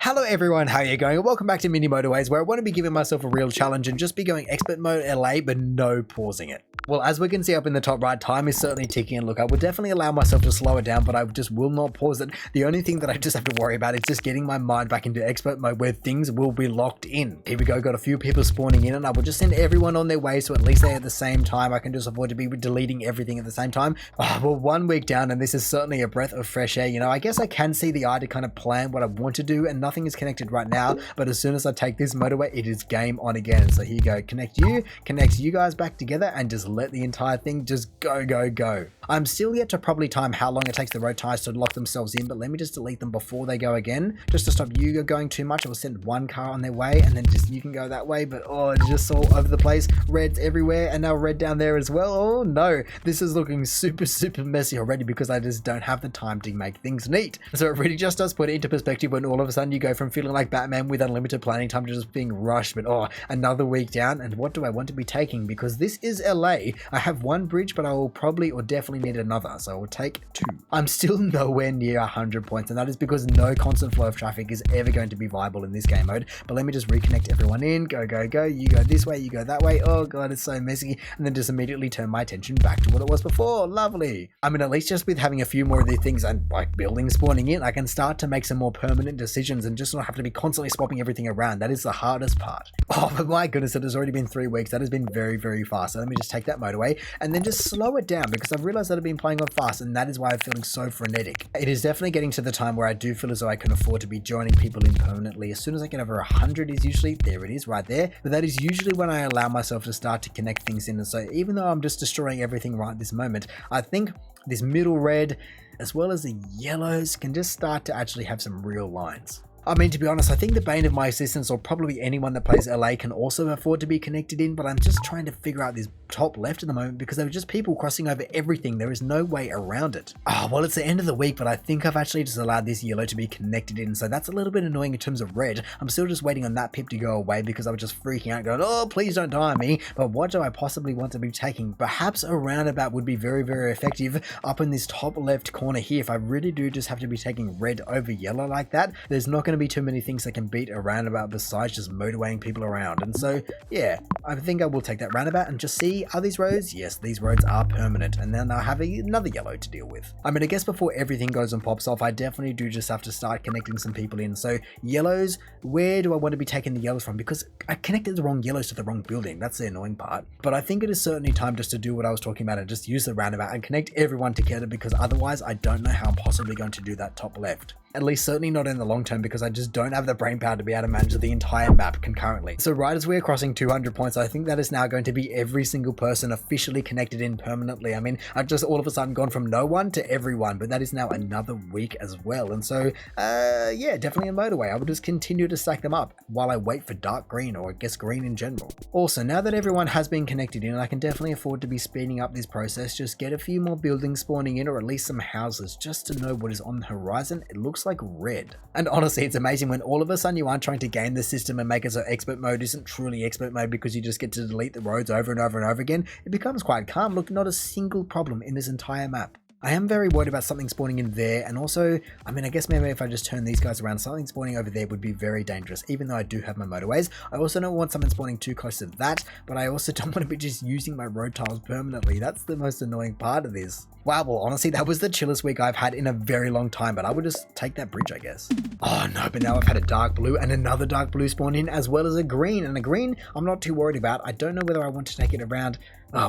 Hello everyone, how are you going? Welcome back to Mini Motorways, where I want to be giving myself a real challenge and just be going expert mode LA, but no pausing it. Well, as we can see up in the top right, time is certainly ticking, and look, I would definitely allow myself to slow it down, but I just will not pause it. The only thing that I just have to worry about is just getting my mind back into expert mode where things will be locked in. Here we go, got a few people spawning in, and I will just send everyone on their way, so at least they're at the same time. I can just afford to be deleting everything at the same time. Well, 1 week down, and this is certainly a breath of fresh air. You know, I guess I can see the eye to kind of plan what I want to do, and nothing is connected right now, but as soon as I take this motorway, it is game on again. So here you go, connect you guys back together, and just let the entire thing just go. I'm still yet to probably time how long it takes the road tires to lock themselves in, but let me just delete them before they go again, just to stop you going too much. I will send one car on their way, and then just you can go that way, but oh, it's just all over the place. Red's everywhere, and now red down there as well. Oh no, this is looking super messy already because I just don't have the time to make things neat. So it really just does put it into perspective when all of a sudden you go from feeling like Batman with unlimited planning time to just being rushed. But oh, another week down, and what do I want to be taking? Because this is LA. I have one bridge, but I will probably or definitely need another, so I will take 2. I'm still nowhere near 100 points, and that is because no constant flow of traffic is ever going to be viable in this game mode. But let me just reconnect everyone in. Go. You go this way, you go that way. Oh god, it's so messy. And then just immediately turn my attention back to what it was before. Lovely. I mean, at least just with having a few more of these things and like buildings spawning in, I can start to make some more permanent decisions and just not have to be constantly swapping everything around. That is the hardest part. Oh, but my goodness, it has already been 3 weeks. That has been very fast. So let me just take that motorway and then just slow it down, because I've realized that I've been playing on fast, and that is why I'm feeling so frenetic. It is definitely getting to the time where I do feel as though I can afford to be joining people in permanently. As soon as I get over 100 is usually, there it is right there, but that is usually when I allow myself to start to connect things in. And so even though I'm just destroying everything right this moment, I think this middle red as well as the yellows can just start to actually have some real lines. I mean, to be honest, I think the bane of my existence, or probably anyone that plays LA, can also afford to be connected in, but I'm just trying to figure out this top left at the moment because there are just people crossing over everything. There is no way around it. Oh, well, it's the end of the week, but I think I've actually just allowed this yellow to be connected in, so that's a little bit annoying in terms of red. I'm still just waiting on that pip to go away because I was just freaking out going, oh, please don't die on me. But what do I possibly want to be taking? Perhaps a roundabout would be very effective up in this top left corner here. If I really do just have to be taking red over yellow like that, there's not going to be too many things that can beat a roundabout besides just motorwaying people around. And so yeah, I think I will take that roundabout and just see, are these roads? Yes, these roads are permanent, and then I'll have another yellow to deal with. I mean, I guess before everything goes and pops off, I definitely do just have to start connecting some people in. So yellows, where do I want to be taking the yellows from? Because I connected the wrong yellows to the wrong building. That's the annoying part. But I think it is certainly time just to do what I was talking about and just use the roundabout and connect everyone together, because otherwise I don't know how I'm possibly going to do that top left. At least certainly not in the long term, because I just don't have the brain power to be able to manage the entire map concurrently. So right as we're crossing 200 points, I think that is now going to be every single person officially connected in permanently. I mean, I've just all of a sudden gone from no one to everyone, but that is now another week as well. And so, yeah, definitely a motorway. I will just continue to stack them up while I wait for dark green, or I guess green in general. Also, now that everyone has been connected in, I can definitely afford to be speeding up this process. Just get a few more buildings spawning in, or at least some houses, just to know what is on the horizon. It looks like red. And honestly, it's amazing when all of a sudden you aren't trying to game the system and make it so expert mode isn't truly expert mode because you just get to delete the roads over and over again. It becomes quite calm. Look, not a single problem in this entire map. I am very worried about something spawning in there, and also, I mean, I guess maybe if I just turn these guys around, something spawning over there would be very dangerous, even though I do have my motorways. I also don't want something spawning too close to that, but I also don't want to be just using my road tiles permanently. That's the most annoying part of this. Wow, well, honestly, that was the chillest week I've had in a very long time, but I would just take that bridge, I guess. Oh no, but now I've had a dark blue and another dark blue spawn in, as well as a green, and a green I'm not too worried about. I don't know whether I want to take it around.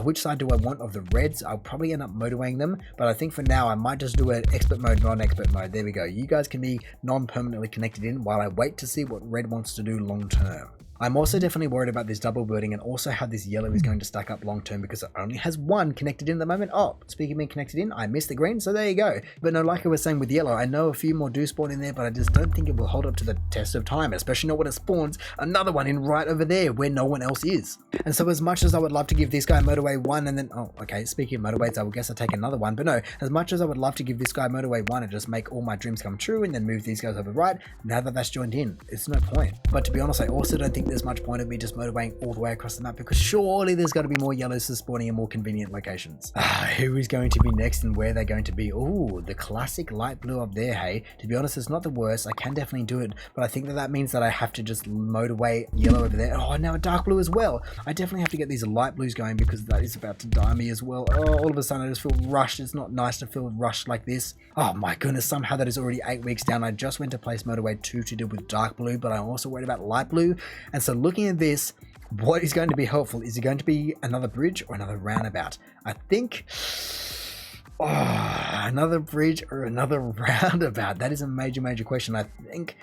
Which side do I want of the reds? I'll probably end up motorwaying them, but I think for now I might just do an expert mode, non-expert mode. There we go. You guys can be non-permanently connected in while I wait to see what red wants to do long term. I'm also definitely worried about this double building and also how this yellow is going to stack up long term because it only has one connected in at the moment. Oh, speaking of being connected in, I missed the green, so there you go. But no, like I was saying with yellow, I know a few more do spawn in there, but I just don't think it will hold up to the test of time, especially not when it spawns another one in right over there where no one else is. And so as much as I would love to give this guy motorway 1 and then, oh, okay, speaking of motorways, I would guess I'll take another one, but no, as much as I would love to give this guy motorway 1 and just make all my dreams come true and then move these guys over right, now that that's joined in, it's no point. But to be honest, I also don't think there's much point of me just motorwaying all the way across the map, because surely there's got to be more yellows for spawning in more convenient locations. Who is going to be next and where they're going to be? Oh, the classic light blue up there, hey. To be honest, it's not the worst. I can definitely do it, but I think that means that I have to just motorway yellow over there. Oh, now a dark blue as well. I definitely have to get these light blues going, because that is about to die me as well. Oh, all of a sudden I just feel rushed. It's not nice to feel rushed like this. Oh my goodness, somehow that is already 8 weeks down. I just went to place motorway 2 to deal with dark blue, but I'm also worried about light blue. And so looking at this, what is going to be helpful? Is it going to be another bridge or another roundabout? I think another bridge or another roundabout. That is a major question. I think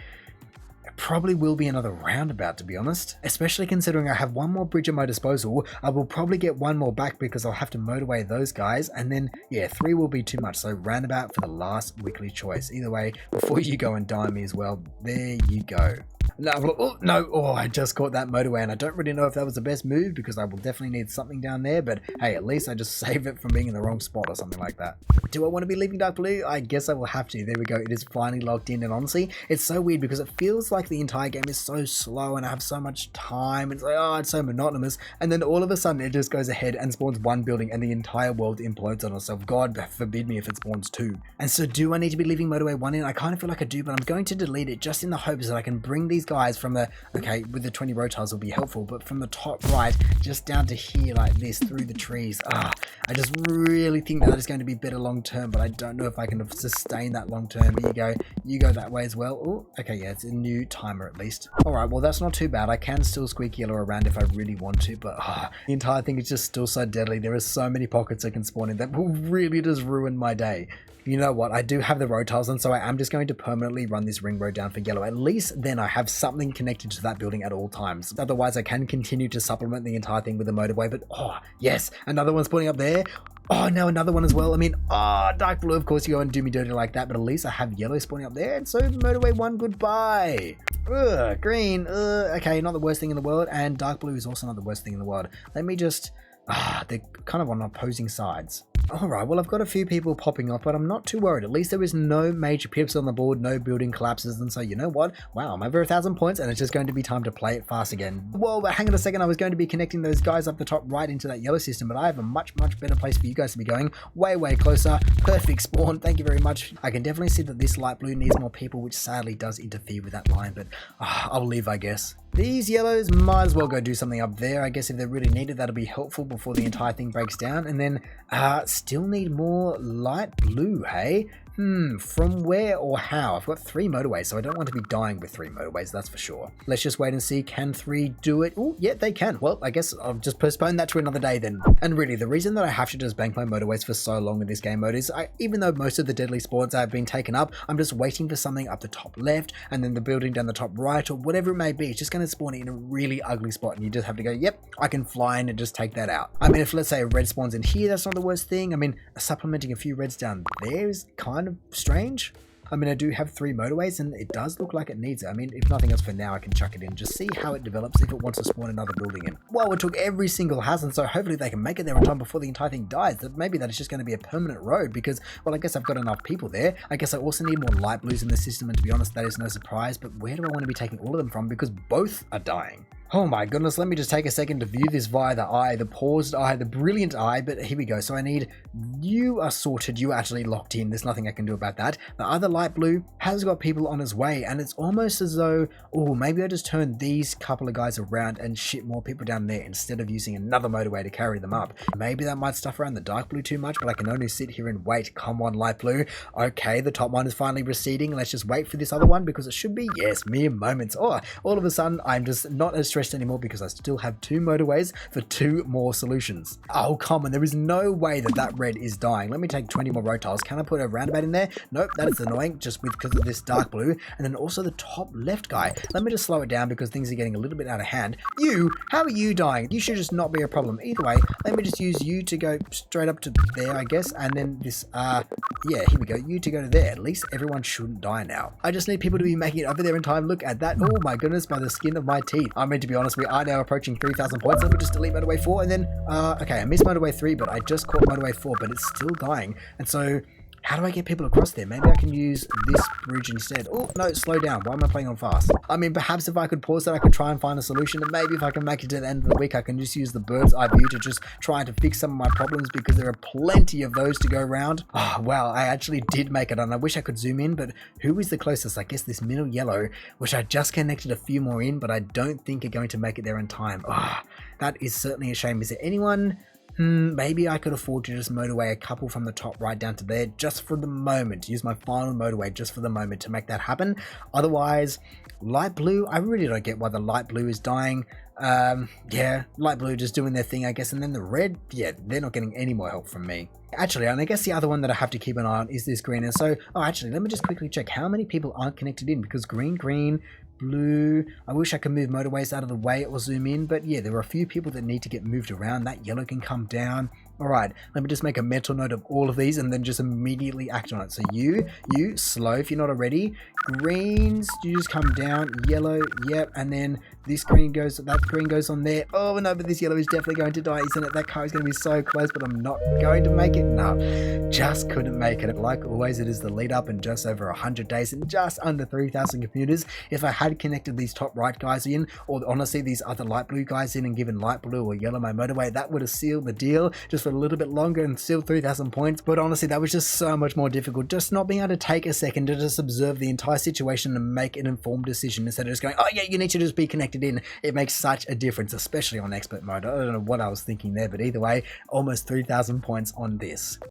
it probably will be another roundabout, to be honest, especially considering I have one more bridge at my disposal. I will probably get one more back because I'll have to motorway those guys, and then yeah, 3 will be too much. So roundabout for the last weekly choice. Either way, before you go and die me as well, there you go. No, I just caught that motorway, and I don't really know if that was the best move, because I will definitely need something down there, but hey, at least I just saved it from being in the wrong spot or something like that. Do I want to be leaving dark blue? I guess I will have to. There we go. It is finally locked in, and honestly, it's so weird because it feels like the entire game is so slow and I have so much time. It's like, oh, it's so monotonous, and then all of a sudden it just goes ahead and spawns 1 building and the entire world implodes on itself. God forbid me if it spawns 2. And so do I need to be leaving motorway 1 in? I kind of feel like I do, but I'm going to delete it just in the hopes that I can bring these guys from the, okay, with the 20 row tiles will be helpful, but from the top right just down to here like this through the trees. I just really think that is going to be better long term, but I don't know if I can sustain that long term. Here you go that way as well. Oh, okay, yeah, it's a new timer at least. All right, well, that's not too bad. I can still squeak yellow around if I really want to, but the entire thing is just still so deadly. There are so many pockets I can spawn in that will really just ruin my day. You know what, I do have the road tiles, and so I am just going to permanently run this ring road down for yellow. At least then I have something connected to that building at all times. Otherwise I can continue to supplement the entire thing with a motorway, but oh yes, another one spawning up there. Oh, now another one as well. I mean, dark blue, of course you go and do me dirty like that, but at least I have yellow spawning up there, and so motorway 1, goodbye. Green, okay, not the worst thing in the world, and dark blue is also not the worst thing in the world. Let me just, they're kind of on opposing sides. Alright, well, I've got a few people popping up, but I'm not too worried. At least there is no major pips on the board, no building collapses, and so you know what? Wow, I'm over 1,000 points, and it's just going to be time to play it fast again. Whoa, but hang on a second, I was going to be connecting those guys up the top right into that yellow system, but I have a much better place for you guys to be going. Way closer. Perfect spawn, thank you very much. I can definitely see that this light blue needs more people, which sadly does interfere with that line, but I'll leave, I guess. These yellows might as well go do something up there. I guess if they're really needed, that'll be helpful before the entire thing breaks down. And then still need more light blue, hey? From where or how? I've got 3 motorways, so I don't want to be dying with 3 motorways, that's for sure. Let's just wait and see, can 3 do it? Oh, yeah, they can. Well, I guess I'll just postpone that to another day then. And really, the reason that I have to just bank my motorways for so long in this game mode is, even though most of the deadly spawns have been taken up, I'm just waiting for something up the top left, and then the building down the top right, or whatever it may be. It's just going to spawn in a really ugly spot, and you just have to go, yep, I can fly in and just take that out. I mean, if let's say a red spawns in here, that's not the worst thing. I mean, supplementing a few reds down there is kind of strange. I mean, I do have 3 motorways, and it does look like it needs it. I mean, if nothing else for now, I can chuck it in, just see how it develops if it wants to spawn another building in. Well, it took every single house, and so hopefully they can make it there in time before the entire thing dies. Maybe that is just going to be a permanent road, because, well, I guess I've got enough people there. I guess I also need more light blues in the system, and to be honest, that is no surprise, but where do I want to be taking all of them from? Because both are dying. Oh my goodness, let me just take a second to view this via the eye, the paused eye, the brilliant eye, but here we go. So I need, you are sorted, you are actually locked in, there's nothing I can do about that. The other light blue has got people on his way, and it's almost as though, oh, maybe I just turn these couple of guys around and ship more people down there instead of using another motorway to carry them up. Maybe that might stuff around the dark blue too much, but I can only sit here and wait. Come on, light blue. Okay, the top one is finally receding. Let's just wait for this other one, because it should be, yes, mere moments. Oh, all of a sudden, I'm just not as stressed anymore because I still have 2 motorways for 2 more solutions. Oh, come on, there is no way that that red is dying. Let me take 20 more road tiles. Can I put a roundabout in there? Nope, that is annoying, just because of this dark blue. And then also the top left guy. Let me just slow it down because things are getting a little bit out of hand. You, how are you dying? You should just not be a problem. Either way, let me just use you to go straight up to there, I guess. And then this, yeah, here we go. You to go to there. At least everyone shouldn't die now. I just need people to be making it over there in time. Look at that. Oh my goodness, by the skin of my teeth. I mean, to be honest, we are now approaching 3,000 points. Let me just delete motorway 4 and then, okay, I missed motorway 3, but I just caught motorway 4, but it's still dying. And so, How do I get people across there? Maybe I can use this bridge instead. Oh, no, slow down. Why am I playing on fast? I mean, perhaps if I could pause that, I could try and find a solution. And maybe if I can make it to the end of the week, I can just use the bird's eye view to just try to fix some of my problems, because there are plenty of those to go around. Oh, wow, I actually did make it, and I wish I could zoom in, but who is the closest? I guess this middle yellow, which I just connected a few more in, but I don't think are going to make it there in time. Oh, that is certainly a shame. Is there anyone? Maybe I could afford to just motorway a couple from the top right down to there just for the moment. Use my final motorway just for the moment to make that happen. Otherwise, light blue, I really don't get why the light blue is dying. Yeah, light blue just doing their thing, I guess. And then the red, yeah, they're not getting any more help from me. Actually, and I guess the other one that I have to keep an eye on is this green. And so, actually, let me just quickly check how many people aren't connected in, because green, blue. I wish I could move motorways out of the way or zoom in, but yeah, there are a few people that need to get moved around. That yellow can come down. All right, let me just make a mental note of all of these and then just immediately act on it. So you slow if you're not already. Greens, you just come down. Yellow, yep, and then this green goes, that green goes on there. Oh no, but this yellow is definitely going to die, isn't it? That car is going to be so close, but I'm not going to make it. No, just couldn't make it. Like always, it is the lead up in just over 100 days and just under 3,000 computers. If I had connected these top right guys in, or honestly these other light blue guys in, and given light blue or yellow my motorway, that would have sealed the deal just for a little bit longer and still 3,000 points. But honestly, that was just so much more difficult, just not being able to take a second to just observe the entire situation and make an informed decision instead of just going, oh yeah, you need to just be connected in. It makes such a difference, especially on expert mode. I don't know what I was thinking there, but either way, almost 3,000 points on this.